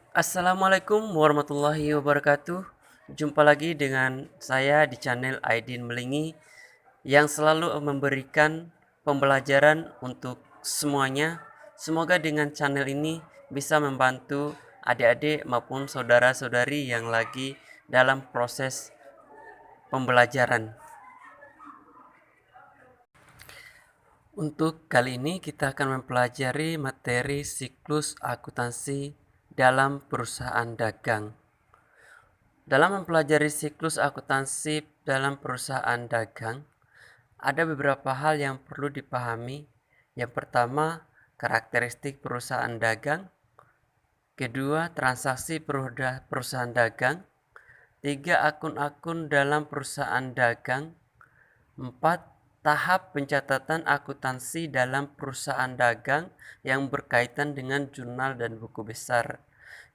Assalamualaikum warahmatullahi wabarakatuh. Jumpa lagi dengan saya di channel Aidin Melingi yang selalu memberikan pembelajaran untuk semuanya. Semoga dengan channel ini bisa membantu adik-adik maupun saudara-saudari yang lagi dalam proses pembelajaran. Untuk kali ini kita akan mempelajari materi siklus akuntansi dalam perusahaan dagang. Dalam mempelajari siklus akuntansi dalam perusahaan dagang, ada beberapa hal yang perlu dipahami. Yang pertama, karakteristik perusahaan dagang. Kedua, transaksi perusahaan dagang. Tiga, akun-akun dalam perusahaan dagang. Empat, tahap pencatatan akuntansi dalam perusahaan dagang yang berkaitan dengan jurnal dan buku besar.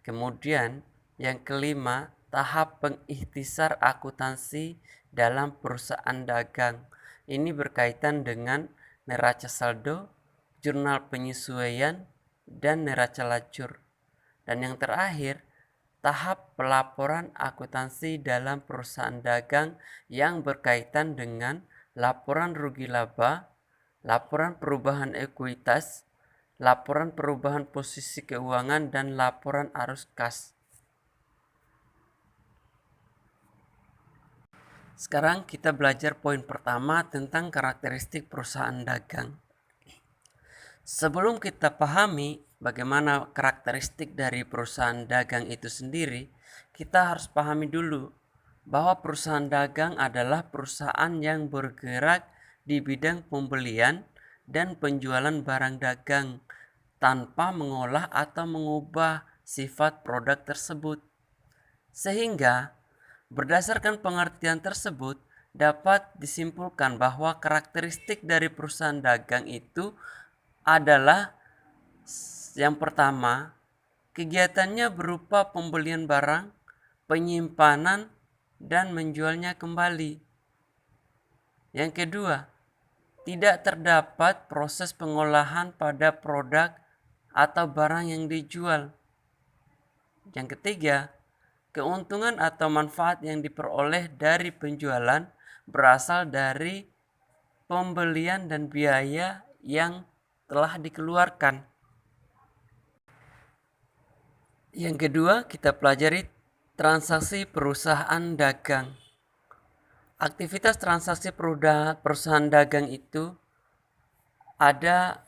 Kemudian, yang kelima, tahap pengikhtisar akuntansi dalam perusahaan dagang. Ini berkaitan dengan neraca saldo, jurnal penyesuaian, dan neraca lacur. Dan yang terakhir, tahap pelaporan akuntansi dalam perusahaan dagang yang berkaitan dengan laporan rugi laba, laporan perubahan ekuitas, laporan perubahan posisi keuangan, dan laporan arus kas. Sekarang kita belajar poin pertama tentang karakteristik perusahaan dagang. Sebelum kita pahami bagaimana karakteristik dari perusahaan dagang itu sendiri, kita harus pahami dulu bahwa perusahaan dagang adalah perusahaan yang bergerak di bidang pembelian dan penjualan barang dagang tanpa mengolah atau mengubah sifat produk tersebut. Sehingga berdasarkan pengertian tersebut, dapat disimpulkan bahwa karakteristik dari perusahaan dagang itu adalah yang pertama, kegiatannya berupa pembelian barang, penyimpanan, dan menjualnya kembali. Yang kedua, tidak terdapat proses pengolahan pada produk atau barang yang dijual. Yang ketiga, keuntungan atau manfaat yang diperoleh dari penjualan berasal dari pembelian dan biaya yang telah dikeluarkan. Yang kedua, kita pelajari transaksi perusahaan dagang. Aktivitas transaksi perusahaan dagang itu ada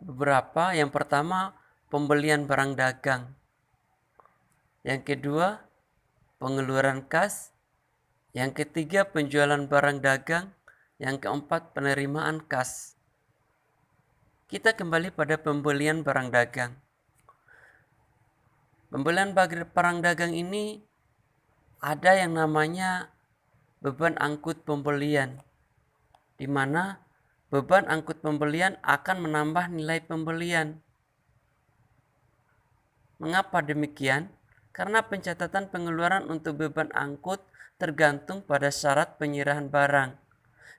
beberapa. Yang pertama, pembelian barang dagang. Yang kedua, pengeluaran kas. Yang ketiga, penjualan barang dagang. Yang keempat, penerimaan kas. Kita kembali pada pembelian barang dagang. Pembelian barang dagang ini ada yang namanya beban angkut pembelian, di mana beban angkut pembelian akan menambah nilai pembelian. Mengapa demikian? Karena pencatatan pengeluaran untuk beban angkut tergantung pada syarat penyerahan barang.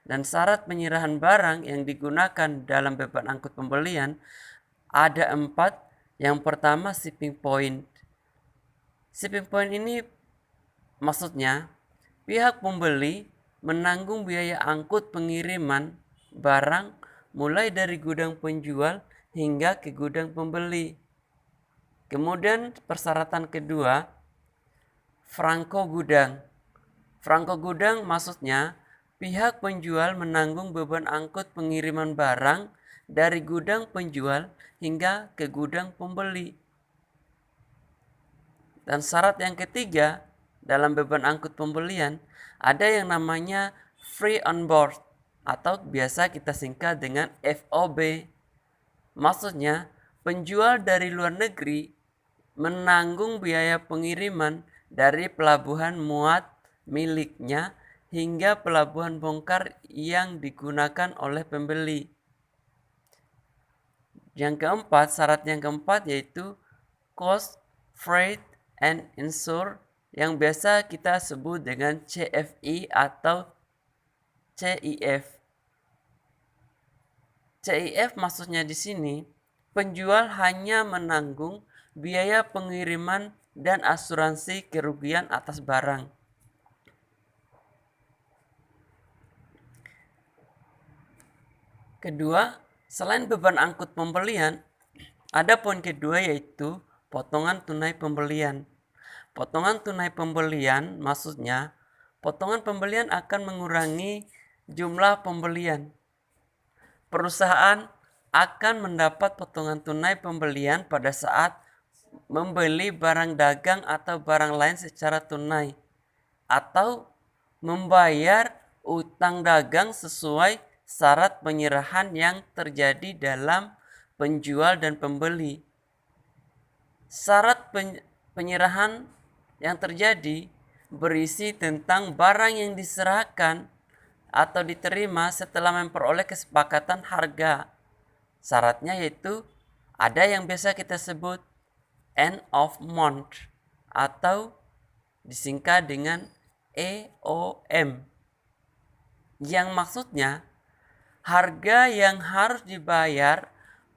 Dan syarat penyerahan barang yang digunakan dalam beban angkut pembelian ada 4. Yang pertama, shipping point. Shipping point ini maksudnya pihak pembeli menanggung biaya angkut pengiriman barang mulai dari gudang penjual hingga ke gudang pembeli. Kemudian persyaratan kedua, franko gudang. Franko gudang maksudnya pihak penjual menanggung beban angkut pengiriman barang dari gudang penjual hingga ke gudang pembeli. Dan syarat yang ketiga dalam beban angkut pembelian ada yang namanya free on board atau biasa kita singkat dengan FOB. Maksudnya penjual dari luar negeri menanggung biaya pengiriman dari pelabuhan muat miliknya hingga pelabuhan bongkar yang digunakan oleh pembeli. Yang keempat, syarat yang keempat yaitu cost, freight, and insure yang biasa kita sebut dengan CFI atau CIF. CIF maksudnya di sini penjual hanya menanggung biaya pengiriman, dan asuransi kerugian atas barang. Kedua, selain beban angkut pembelian, ada poin kedua yaitu potongan tunai pembelian. Potongan tunai pembelian maksudnya potongan pembelian akan mengurangi jumlah pembelian. Perusahaan akan mendapat potongan tunai pembelian pada saat membeli barang dagang atau barang lain secara tunai atau membayar utang dagang sesuai syarat penyerahan yang terjadi dalam penjual dan pembeli. Syarat penyerahan yang terjadi berisi tentang barang yang diserahkan atau diterima setelah memperoleh kesepakatan harga. Syaratnya yaitu ada yang biasa kita sebut end of month atau disingkat dengan EOM, yang maksudnya harga yang harus dibayar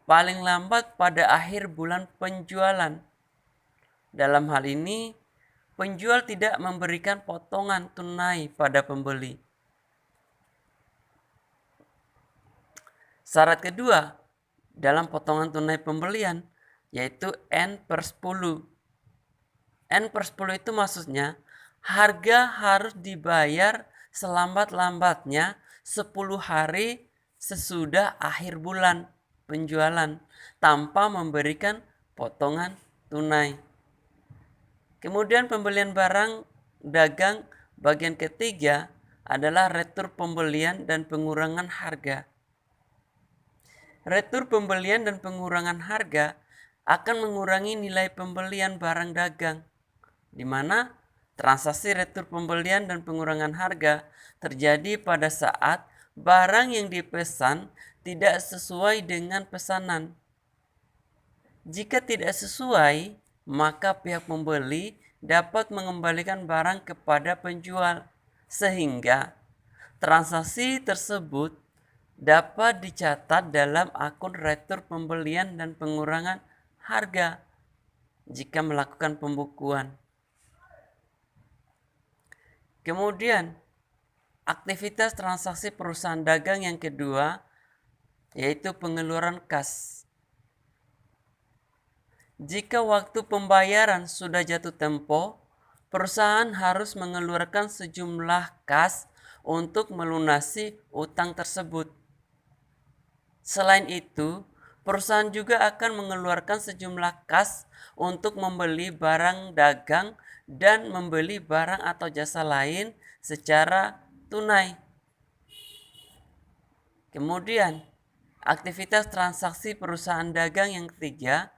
paling lambat pada akhir bulan penjualan. Dalam hal ini, penjual tidak memberikan potongan tunai pada pembeli. Syarat kedua dalam potongan tunai pembelian yaitu N/10. N/10 itu maksudnya harga harus dibayar selambat-lambatnya 10 hari sesudah akhir bulan penjualan tanpa memberikan potongan tunai. Kemudian pembelian barang dagang bagian ketiga adalah retur pembelian dan pengurangan harga. Retur pembelian dan pengurangan harga akan mengurangi nilai pembelian barang dagang, di mana transaksi retur pembelian dan pengurangan harga terjadi pada saat barang yang dipesan tidak sesuai dengan pesanan. Jika tidak sesuai, maka pihak pembeli dapat mengembalikan barang kepada penjual, sehingga transaksi tersebut dapat dicatat dalam akun retur pembelian dan pengurangan harga jika melakukan pembukuan. Kemudian, aktivitas transaksi perusahaan dagang yang kedua yaitu pengeluaran kas. Jika waktu pembayaran sudah jatuh tempo, perusahaan harus mengeluarkan sejumlah kas untuk melunasi utang tersebut. Selain itu, perusahaan juga akan mengeluarkan sejumlah kas untuk membeli barang dagang dan membeli barang atau jasa lain secara tunai. Kemudian, aktivitas transaksi perusahaan dagang yang ketiga,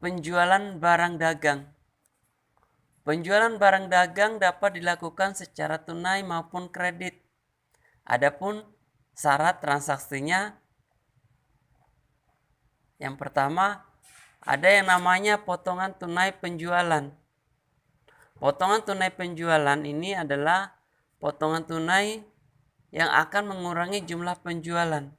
penjualan barang dagang. Penjualan barang dagang dapat dilakukan secara tunai maupun kredit. Adapun syarat transaksinya, yang pertama, ada yang namanya potongan tunai penjualan. Potongan tunai penjualan ini adalah potongan tunai yang akan mengurangi jumlah penjualan.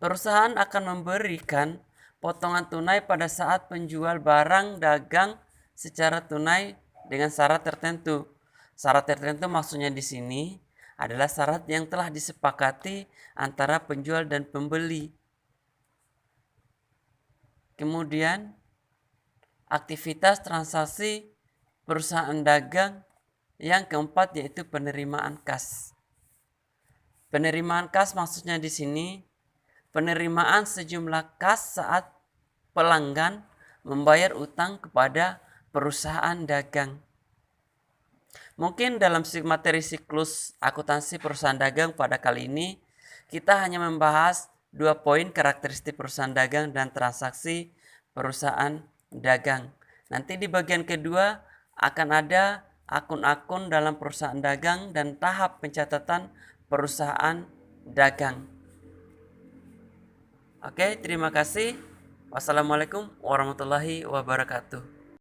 Perusahaan akan memberikan potongan tunai pada saat penjual barang dagang secara tunai dengan syarat tertentu. Syarat tertentu maksudnya di sini adalah syarat yang telah disepakati antara penjual dan pembeli. Kemudian, aktivitas transaksi perusahaan dagang yang keempat yaitu penerimaan kas. Penerimaan kas maksudnya di sini penerimaan sejumlah kas saat pelanggan membayar utang kepada perusahaan dagang. Mungkin dalam materi siklus akuntansi perusahaan dagang pada kali ini kita hanya membahas 2 poin karakteristik perusahaan dagang dan transaksi perusahaan dagang. Nanti di bagian kedua akan ada akun-akun dalam perusahaan dagang dan tahap pencatatan perusahaan dagang. Oke, terima kasih. Wassalamualaikum warahmatullahi wabarakatuh.